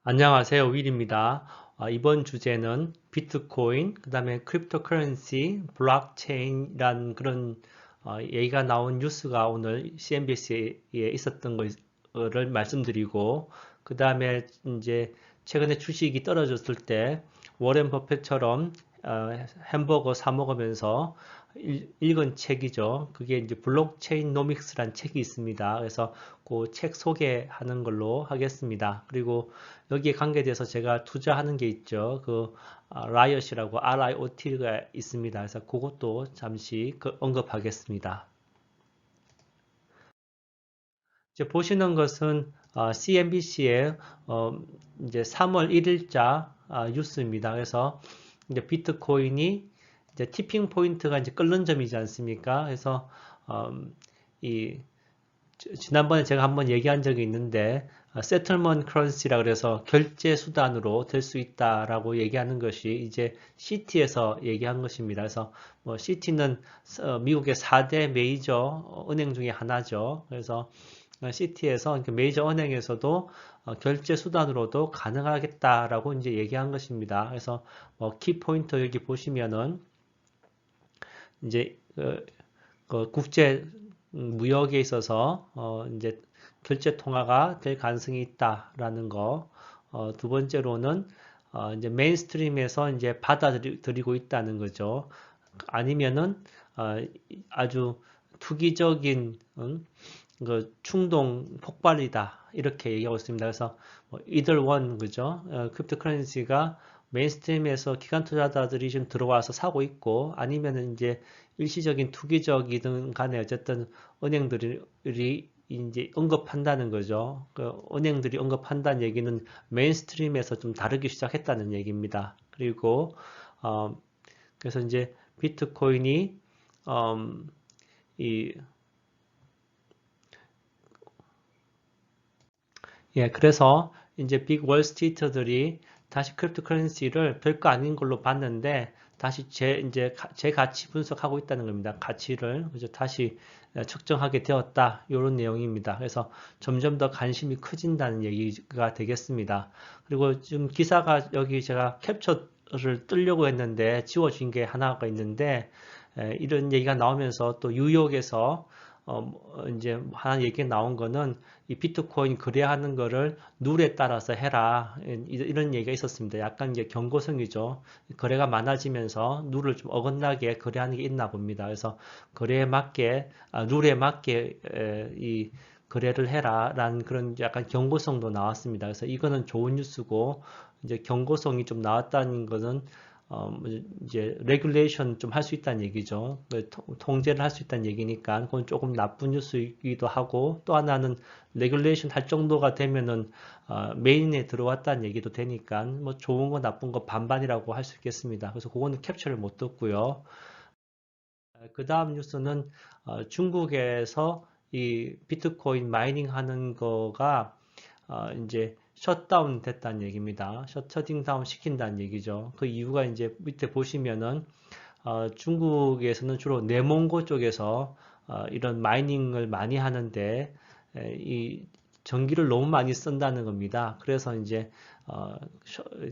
안녕하세요. 윌입니다. 이번 주제는 비트코인, 그 다음에 크립토커런시, 블록체인이란 그런 얘기가 나온 뉴스가 오늘 CNBC에 있었던 거를 말씀드리고, 그 다음에 이제 최근에 주식이 떨어졌을 때 워렌 버핏처럼 햄버거 사 먹으면서 읽은 책이죠. 그게 이제 블록체인 노믹스란 책이 있습니다. 그래서 그 책 소개하는 걸로 하겠습니다. 그리고 여기에 관계돼서 제가 투자하는 게 있죠. 그 라이엇이라고 RIOT가 있습니다. 그래서 그것도 잠시 언급하겠습니다. 이제 보시는 것은 CNBC의 이제 3월 1일자 뉴스입니다. 그래서 이제 비트코인이 이제 티핑 포인트가 이제 끓는 점이지 않습니까? 그래서 이 지난번에 제가 한번 얘기한 적이 있는데 세틀먼트 커런시라 그래서 결제 수단으로 될 수 있다라고 얘기하는 것이 이제 시티에서 얘기한 것입니다. 그래서 뭐 시티는 미국의 4대 메이저 은행 중에 하나죠. 그래서 시티에서 메이저 은행에서도 결제 수단으로도 가능하겠다라고 이제 얘기한 것입니다. 그래서 키 포인트 여기 보시면은 이제 그 국제 무역에 있어서 이제 결제 통화가 될 가능성이 있다라는 거. 두 번째로는 이제 메인스트림에서 이제 받아들이고 있다는 거죠. 아니면은 아주 투기적인 그 충동 폭발이다 이렇게 얘기하고 있습니다. 그래서 either one 그죠? 크립토커런시가 메인스트림에서 기관 투자자들이 지금 들어와서 사고 있고 아니면은 이제 일시적인 투기적이든 간에 어쨌든 은행들이 이제 언급한다는 거죠. 그 은행들이 언급한다는 얘기는 메인스트림에서 좀 다르기 시작했다는 얘기입니다. 그리고 어, 그래서 이제 비트코인이 이 예, 그래서 이제 빅 월스트리트들이 다시 크립토커런시를 별거 아닌 걸로 봤는데 다시 제 가치 분석하고 있다는 겁니다. 가치를 그래서 다시 측정하게 되었다. 이런 내용입니다. 그래서 점점 더 관심이 커진다는 얘기가 되겠습니다. 그리고 지금 기사가 여기 제가 캡처를 뜨려고 했는데 지워진 게 하나가 있는데 이런 얘기가 나오면서 또 뉴욕에서 이제 하나 얘기 나온 거는 이 비트코인 거래하는 거를 룰에 따라서 해라 이런 얘기가 있었습니다. 약간 이제 경고성이죠. 거래가 많아지면서 룰을 좀 어긋나게 거래하는 게 있나 봅니다. 그래서 거래에 맞게 룰에 맞게 이 거래를 해라라는 그런 약간 경고성도 나왔습니다. 그래서 이거는 좋은 뉴스고 이제 경고성이 좀 나왔다는 것은 뭐 이제 레귤레이션 좀 할 수 있다는 얘기죠. 그 통제를 할 수 있다는 얘기니까 그건 조금 나쁜 뉴스이기도 하고 또 하나는 레귤레이션 할 정도가 되면은 메인에 들어왔다는 얘기도 되니까 뭐 좋은 거 나쁜 거 반반이라고 할 수 있겠습니다. 그래서 그거는 캡처를 못 뒀고요. 그 다음 뉴스는 중국에서 이 비트코인 마이닝 하는 거가 이제 셧다운 됐다는 얘기입니다. 셔팅 다운 시킨다는 얘기죠. 그 이유가 이제 밑에 보시면은 중국에서는 주로 내몽고 쪽에서 이런 마이닝을 많이 하는데 이 전기를 너무 많이 쓴다는 겁니다. 그래서 이제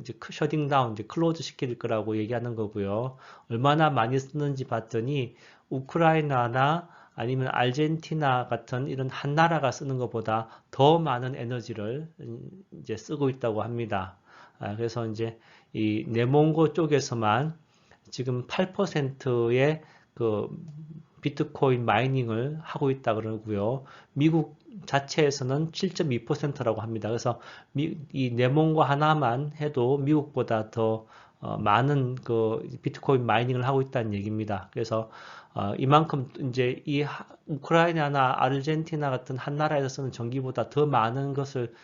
이제 셔팅 다운, 이제 클로즈 시킬 거라고 얘기하는 거고요. 얼마나 많이 쓰는지 봤더니 우크라이나나 아니면 아르헨티나 같은 이런 한 나라가 쓰는 것보다 더 많은 에너지를 이제 쓰고 있다고 합니다. 그래서 이제 이 내몽고 쪽에서만 지금 8%의 그 비트코인 마이닝을 하고 있다 그러고요. 미국 자체에서는 7.2%라고 합니다. 그래서 이 네모과 하나만 해도 미국보다 더 많은 그 비트코인 마이닝을 하고 있다는 얘기입니다. 그래서 이만큼 이제 이 우크라이나나 아르헨티나 같은 한 나라에서 쓰는 전기보다 더 많은 것을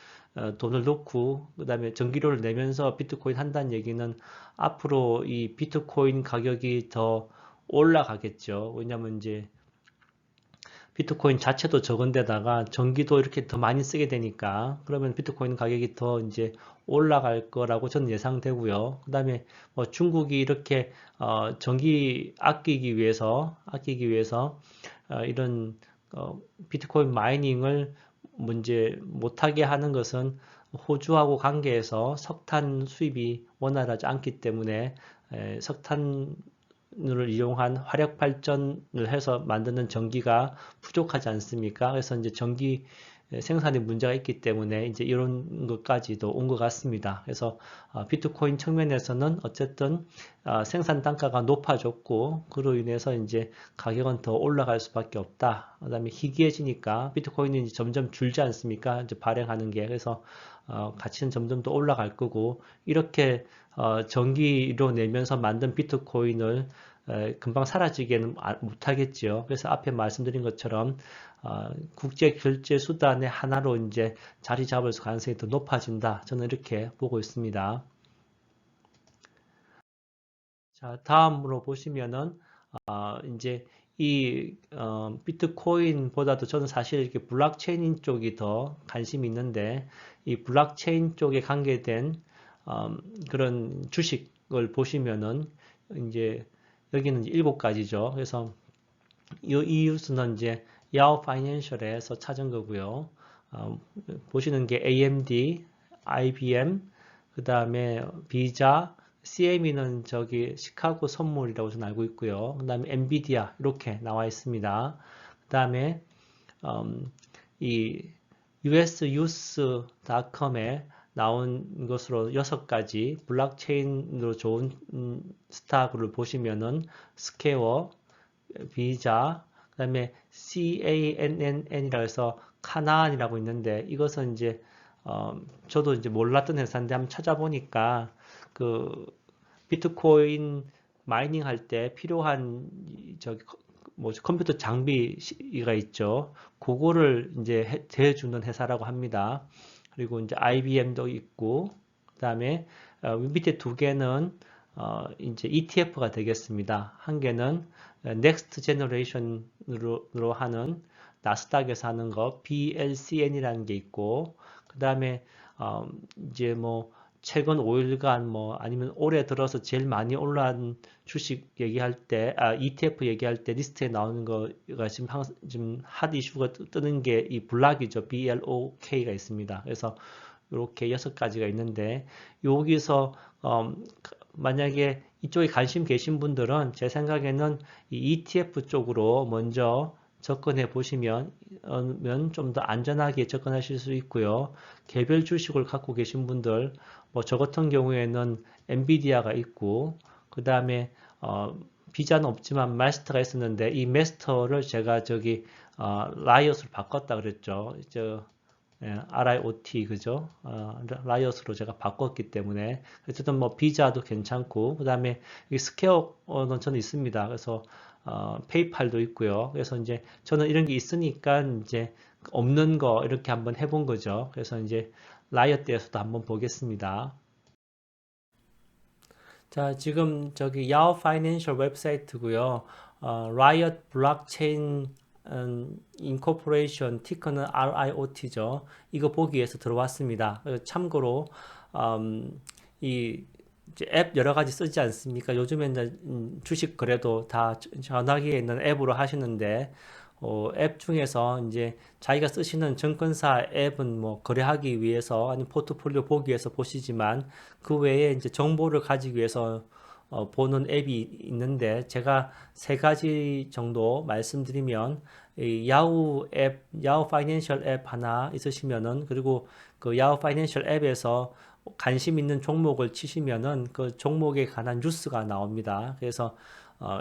돈을 넣고 그다음에 전기료를 내면서 비트코인 한다는 얘기는 앞으로 이 비트코인 가격이 더 올라가겠죠. 왜냐하면 이제 비트코인 자체도 적은데다가 전기도 이렇게 더 많이 쓰게 되니까 그러면 비트코인 가격이 더 이제 올라갈 거라고 저는 예상되고요. 그다음에 뭐 중국이 이렇게 전기 아끼기 위해서 이런 비트코인 마이닝을 문제 못하게 하는 것은 호주하고 관계에서 석탄 수입이 원활하지 않기 때문에 석탄을 이용한 화력 발전을 해서 만드는 전기가 부족하지 않습니까? 그래서 이제 전기 생산에 문제가 있기 때문에 이제 이런 것까지도 온 것 같습니다. 그래서 비트코인 측면에서는 어쨌든 생산 단가가 높아졌고 그로 인해서 이제 가격은 더 올라갈 수밖에 없다. 그다음에 희귀해지니까 비트코인이 이제 점점 줄지 않습니까? 이제 발행하는 게 그래서 가치는 점점 더 올라갈 거고 이렇게 전기로 내면서 만든 비트코인을 금방 사라지게는 못하겠지요. 그래서 앞에 말씀드린 것처럼 국제 결제 수단의 하나로 이제 자리 잡을 가능성이 더 높아진다. 저는 이렇게 보고 있습니다. 자, 다음으로 보시면은 이제 이 비트코인보다도 저는 사실 이렇게 블록체인 쪽이 더 관심이 있는데 이 블록체인 쪽에 관계된 그런 주식을 보시면은 이제 여기는 이제 7가지죠. 그래서 이 뉴스는 이제 야오 파이낸셜에서 찾은 거고요. 보시는 게 AMD, IBM, 그 다음에 비자, CME는 저기 시카고 선물이라고 저는 알고 있고요. 그 다음에 엔비디아 이렇게 나와 있습니다. 그 다음에 이 ususe.com에 나온 것으로 6가지 블록체인으로 좋은 스탁을 보시면은 스퀘어, 비자, 그 다음에 CANNN이라고 해서 카나안이라고 있는데 이것은 이제 저도 이제 몰랐던 회사인데 한번 찾아보니까 그 비트코인 마이닝 할 때 필요한 저기 뭐 컴퓨터 장비가 있죠. 그거를 이제 대주는 회사라고 합니다. 그리고 이제 IBM도 있고 그다음에 밑에 2개는 이제 ETF가 되겠습니다. 한 개는 넥스트 제너레이션으로 하는 나스닥에서 하는 거 BLCN이라는 게 있고 그 다음에 이제 뭐 최근 5일간 뭐 아니면 올해 들어서 제일 많이 올라간 주식 얘기할 때 ETF 얘기할 때 리스트에 나오는 거가 지금 핫 이슈가 뜨는 게 이 블락이죠. BLOK가 있습니다. 그래서 이렇게 6가지가 있는데 여기서 만약에 이쪽에 관심 계신 분들은 제 생각에는 이 ETF 쪽으로 먼저 접근해 보시면 좀 더 안전하게 접근하실 수 있고요. 개별 주식을 갖고 계신 분들 뭐 저 같은 경우에는 엔비디아가 있고 그 다음에 비자는 없지만 마스터가 있었는데 이 마스터를 제가 저기 라이엇으로 바꿨다 그랬죠. RIOT 그죠? 라이엇으로 제가 바꿨기 때문에 어쨌든 뭐 비자도 괜찮고 그 다음에 스퀘어는 저는 있습니다. 그래서 페이팔도 있고요. 그래서 이제 저는 이런 게 있으니까 이제 없는 거 이렇게 한번 해본 거죠. 그래서 이제 라이엇대에서도 한번 보겠습니다. 자, 지금 저기 야오 파이낸셜 웹사이트고요. 라이엇 블록체인 인코퍼레이션 티커는 RIOT죠. 이거 보기 위해서 들어왔습니다. 참고로 이 앱 여러 가지 쓰지 않습니까? 요즘에는 주식 거래도 다 전화기에 있는 앱으로 하시는데 앱 중에서 이제 자기가 쓰시는 증권사 앱은 뭐 거래하기 위해서 아니면 포트폴리오 보기 위해서 보시지만 그 외에 이제 정보를 가지기 위해서 보는 앱이 있는데 제가 3가지 정도 말씀드리면 이 야후 앱, 야후 파이낸셜 앱 하나 있으시면은 그리고 그 야후 파이낸셜 앱에서 관심 있는 종목을 치시면은 그 종목에 관한 뉴스가 나옵니다. 그래서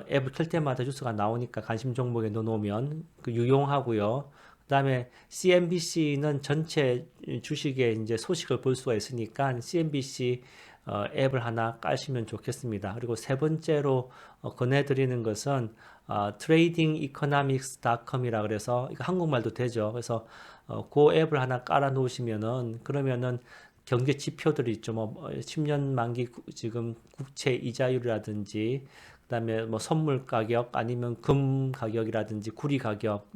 앱을 켤 때마다 뉴스가 나오니까 관심 종목에 넣어놓으면 그 유용하고요. 그다음에 CNBC는 전체 주식의 이제 소식을 볼 수가 있으니까 CNBC 앱을 하나 까시면 좋겠습니다. 그리고 3번째로 권해드리는 것은 tradingeconomics.com이라 그래서 이거 한국말도 되죠. 그래서 그 앱을 하나 깔아 놓으시면은 그러면은 경제 지표들이 있죠. 뭐 10년 만기 지금 국채 이자율이라든지 그다음에 뭐 선물 가격 아니면 금 가격이라든지 구리 가격,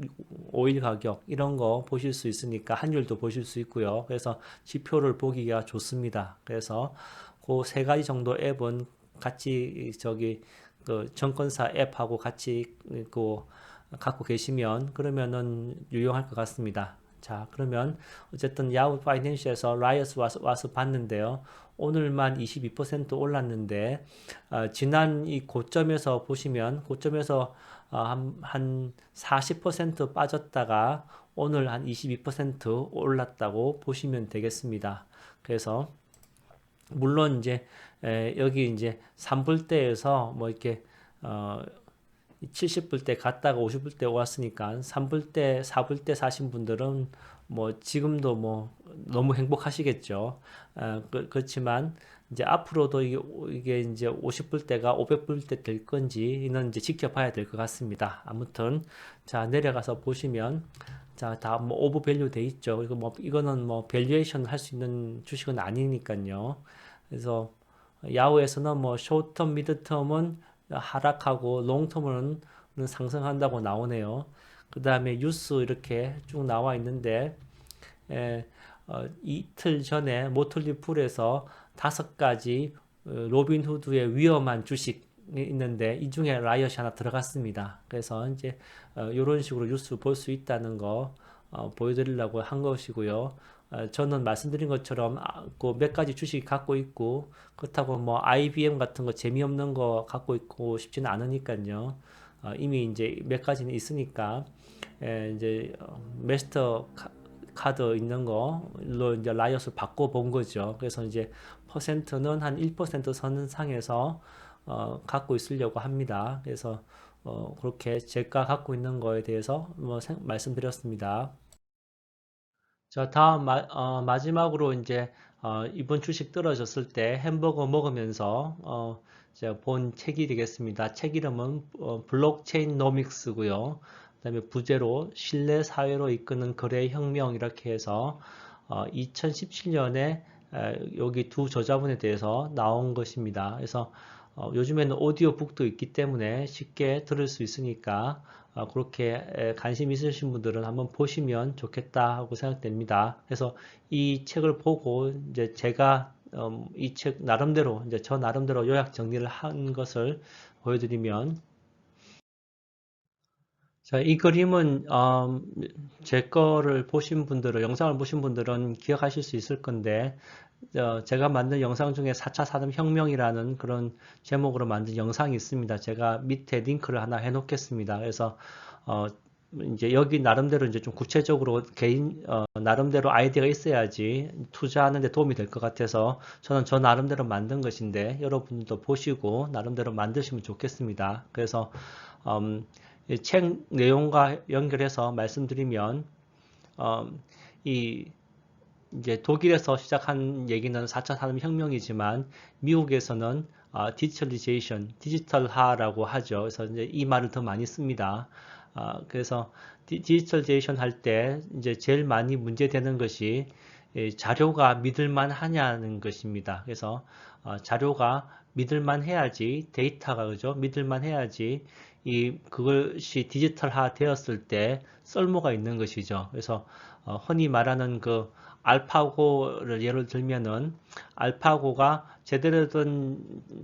오일 가격 이런 거 보실 수 있으니까 환율도 보실 수 있고요. 그래서 지표를 보기가 좋습니다. 그래서 그 3가지 정도 앱은 같이 저기 그 증권사 앱하고 같이 그 갖고 계시면 그러면은 유용할 것 같습니다. 자, 그러면 어쨌든 야후 파이낸셜에서 라이엇 와서 봤는데요. 오늘만 22% 올랐는데 지난 이 고점에서 보시면 고점에서 한 40% 빠졌다가 오늘 한 22% 올랐다고 보시면 되겠습니다. 그래서 물론 이제 여기 이제 3불대에서 뭐 이렇게 70불대 갔다가 50불대 왔으니까 3불대, 4불대 사신 분들은 뭐 지금도 뭐 너무 행복하시겠죠. 그렇지만 이제 앞으로도 이게 이제 50불대가 500불대 될 건지는 이제 지켜봐야 될 것 같습니다. 아무튼 자 내려가서 보시면 자 다 뭐 오버밸류 돼 있죠. 그리고 뭐 이거는 뭐 밸류에이션 할 수 있는 주식은 아니니까요. 그래서 야후에서는 뭐 쇼텀, 미드텀은 하락하고 롱텀은 상승한다고 나오네요. 그 다음에 뉴스 이렇게 쭉 나와 있는데 이틀 전에 모틀리 풀에서 5가지 로빈후드의 위험한 주식이 있는데 이 중에 라이엇이 하나 들어갔습니다. 그래서 이제 이런 식으로 뉴스 볼 수 있다는 거 보여드리려고 한 것이고요. 저는 말씀드린 것처럼 그 몇 가지 주식 갖고 있고 그렇다고 뭐 IBM 같은 거 재미없는 거 갖고 있고 싶지는 않으니까요. 이미 이제 몇 가지는 있으니까 이제 마스터 카드 있는 거로 이제 라이엇을 바꿔 본 거죠. 그래서 이제 퍼센트는 한 1% 선상에서 갖고 있으려고 합니다. 그래서 그렇게 제가 갖고 있는 거에 대해서 뭐 말씀드렸습니다. 자, 다음 마지막으로 이제 이번 주식 떨어졌을 때 햄버거 먹으면서 이제 본 책이 되겠습니다. 책 이름은 블록체인 노믹스고요. 그다음에 부제로 신뢰 사회로 이끄는 거래 혁명 이렇게 해서 2017년에 여기 두 저자분에 대해서 나온 것입니다. 그래서 요즘에는 오디오북도 있기 때문에 쉽게 들을 수 있으니까 그렇게 관심 있으신 분들은 한번 보시면 좋겠다 하고 생각됩니다. 그래서 이 책을 보고 이제 제가 이 책 나름대로 이제 저 나름대로 요약 정리를 한 것을 보여드리면 자, 이 그림은 제 거를 보신 분들은 영상을 보신 분들은 기억하실 수 있을 건데 제가 만든 영상 중에 4차 산업혁명이라는 그런 제목으로 만든 영상이 있습니다. 제가 밑에 링크를 하나 해놓겠습니다. 그래서 이제 여기 나름대로 이제 좀 구체적으로 개인 나름대로 아이디어가 있어야지 투자하는 데 도움이 될 것 같아서 저는 저 나름대로 만든 것인데 여러분도 보시고 나름대로 만드시면 좋겠습니다. 그래서 책 내용과 연결해서 말씀드리면 이 이제 독일에서 시작한 얘기는 4차 산업혁명이지만 미국에서는 디지털리제이션, 디지털화라고 하죠. 그래서 이제 이 말을 더 많이 씁니다. 그래서 디지털리제이션 할 때 이제 제일 많이 문제되는 것이 자료가 믿을만 하냐는 것입니다. 그래서 자료가 믿을만 해야지 데이터가 그죠? 믿을만 해야지 그것이 디지털화 되었을 때 쓸모가 있는 것이죠. 그래서 흔히 말하는 그 알파고를 예를 들면은 알파고가 제대로 된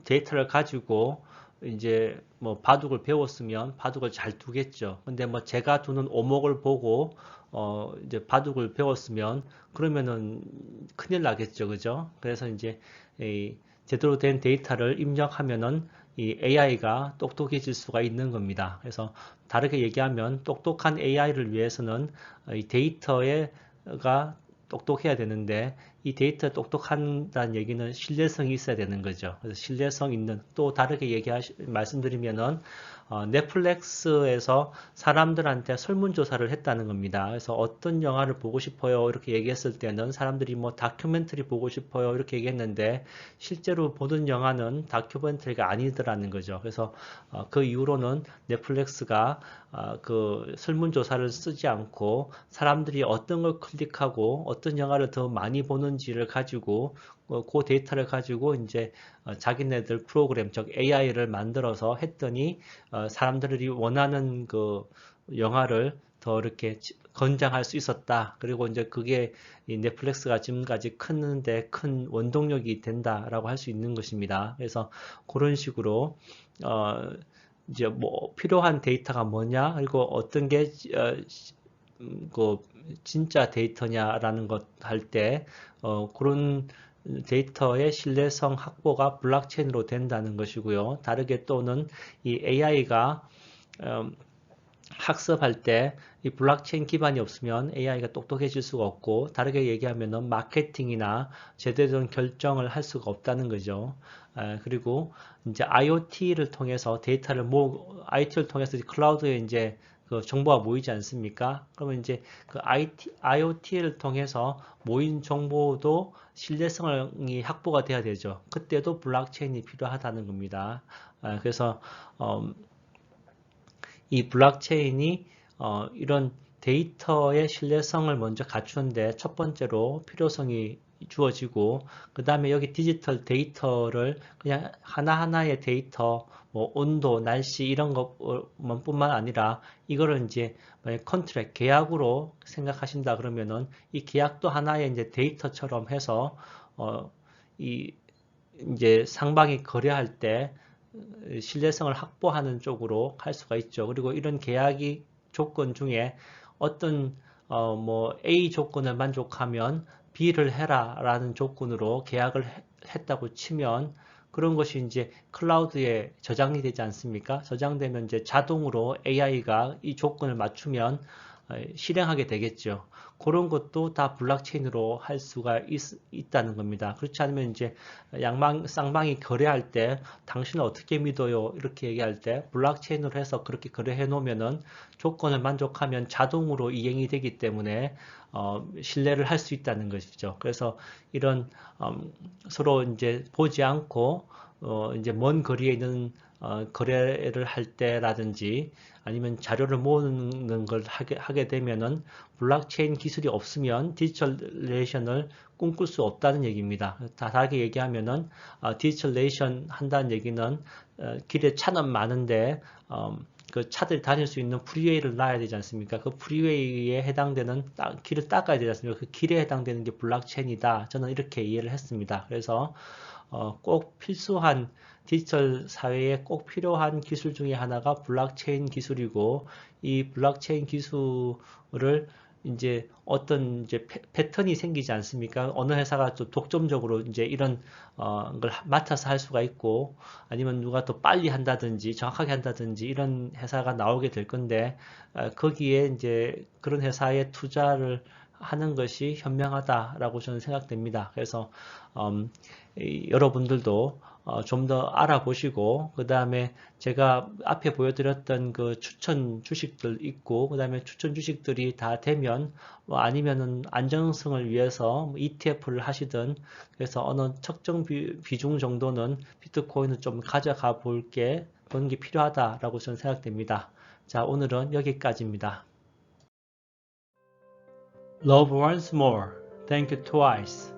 데이터를 가지고 이제 뭐 바둑을 배웠으면 바둑을 잘 두겠죠. 근데 뭐 제가 두는 오목을 보고 이제 바둑을 배웠으면 그러면은 큰일 나겠죠. 그죠? 그래서 이제 제대로 된 데이터를 입력하면은 이 AI가 똑똑해질 수가 있는 겁니다. 그래서 다르게 얘기하면 똑똑한 AI를 위해서는 이 데이터가 똑똑해야 되는데 이 데이터 똑똑한다는 얘기는 신뢰성이 있어야 되는 거죠. 그래서 신뢰성 있는 또 다르게 말씀드리면은 넷플릭스에서 사람들한테 설문조사를 했다는 겁니다. 그래서 어떤 영화를 보고 싶어요? 이렇게 얘기했을 때는 사람들이 뭐 다큐멘터리 보고 싶어요? 이렇게 얘기했는데 실제로 보는 영화는 다큐멘터리가 아니더라는 거죠. 그래서 그 이후로는 넷플릭스가 그 설문조사를 쓰지 않고 사람들이 어떤 걸 클릭하고 어떤 영화를 더 많이 보는지를 가지고 그 데이터를 가지고 이제 자기네들 프로그램, 즉 AI를 만들어서 했더니 사람들이 원하는 그 영화를 더 이렇게 권장할 수 있었다. 그리고 이제 그게 이 넷플릭스가 지금까지 크는데 큰 원동력이 된다라고 할 수 있는 것입니다. 그래서 그런 식으로 이제 뭐 필요한 데이터가 뭐냐, 그리고 어떤 게 그 진짜 데이터냐라는 것 할 때 그런 데이터의 신뢰성 확보가 블록체인으로 된다는 것이고요. 다르게 또는 이 AI가 학습할 때 이 블록체인 기반이 없으면 AI가 똑똑해질 수가 없고, 다르게 얘기하면은 마케팅이나 제대로 된 결정을 할 수가 없다는 거죠. 그리고 이제 IoT를 통해서 IoT를 통해서 클라우드에 이제 그 정보가 모이지 않습니까? 그러면 이제 그 IoT를 통해서 모인 정보도 신뢰성이 확보가 돼야 되죠. 그때도 블록체인이 필요하다는 겁니다. 그래서 이 블록체인이 이런 데이터의 신뢰성을 먼저 갖추는데 첫 번째로 필요성이 주어지고, 그 다음에 여기 디지털 데이터를 그냥 하나하나의 데이터, 뭐 온도, 날씨 이런 것뿐만 아니라 이거를 이제 컨트랙, 계약으로 생각하신다 그러면은 이 계약도 하나의 이제 데이터처럼 해서 이 이제 상방이 거래할 때 신뢰성을 확보하는 쪽으로 할 수가 있죠. 그리고 이런 계약이 조건 중에 어떤 뭐 A 조건을 만족하면 B를 해라 라는 조건으로 계약을 했다고 치면 그런 것이 이제 클라우드에 저장이 되지 않습니까? 저장되면 이제 자동으로 AI가 이 조건을 맞추면 실행하게 되겠죠. 그런 것도 다 블록체인으로 할 수가 있다는 겁니다. 그렇지 않으면 이제 쌍방이 거래할 때 당신을 어떻게 믿어요? 이렇게 얘기할 때 블록체인으로 해서 그렇게 거래해 놓으면은 조건을 만족하면 자동으로 이행이 되기 때문에 신뢰를 할 수 있다는 것이죠. 그래서 이런 서로 이제 보지 않고 이제 먼 거리에 있는 거래를 할 때라든지 아니면 자료를 모으는 걸 하게 되면은 블록체인 기술이 없으면 디지털레이션을 꿈꿀 수 없다는 얘기입니다. 다르게 얘기하면은 디지털레이션 한다는 얘기는 길에 차는 많은데 그 차들이 다닐 수 있는 프리웨이를 놔야 되지 않습니까? 그 프리웨이에 해당되는 길을 닦아야 되지 않습니까? 그 길에 해당되는 게 블록체인이다. 저는 이렇게 이해를 했습니다. 그래서 꼭 필수한 디지털 사회에 꼭 필요한 기술 중에 하나가 블록체인 기술이고, 이 블록체인 기술을 이제 어떤 이제 패턴이 생기지 않습니까? 어느 회사가 또 독점적으로 이제 이런 걸 맡아서 할 수가 있고, 아니면 누가 더 빨리 한다든지 정확하게 한다든지 이런 회사가 나오게 될 건데, 거기에 이제 그런 회사에 투자를 하는 것이 현명하다라고 저는 생각됩니다. 그래서 여러분들도 좀 더 알아보시고, 그 다음에 제가 앞에 보여드렸던 그 추천 주식들 있고, 그 다음에 추천 주식들이 다 되면 뭐 아니면은 안정성을 위해서 뭐 ETF를 하시든, 그래서 어느 특정 비중 정도는 비트코인을 좀 가져가 보는 게 필요하다라고 저는 생각됩니다. 자, 오늘은 여기까지입니다. Love once more. Thank you twice.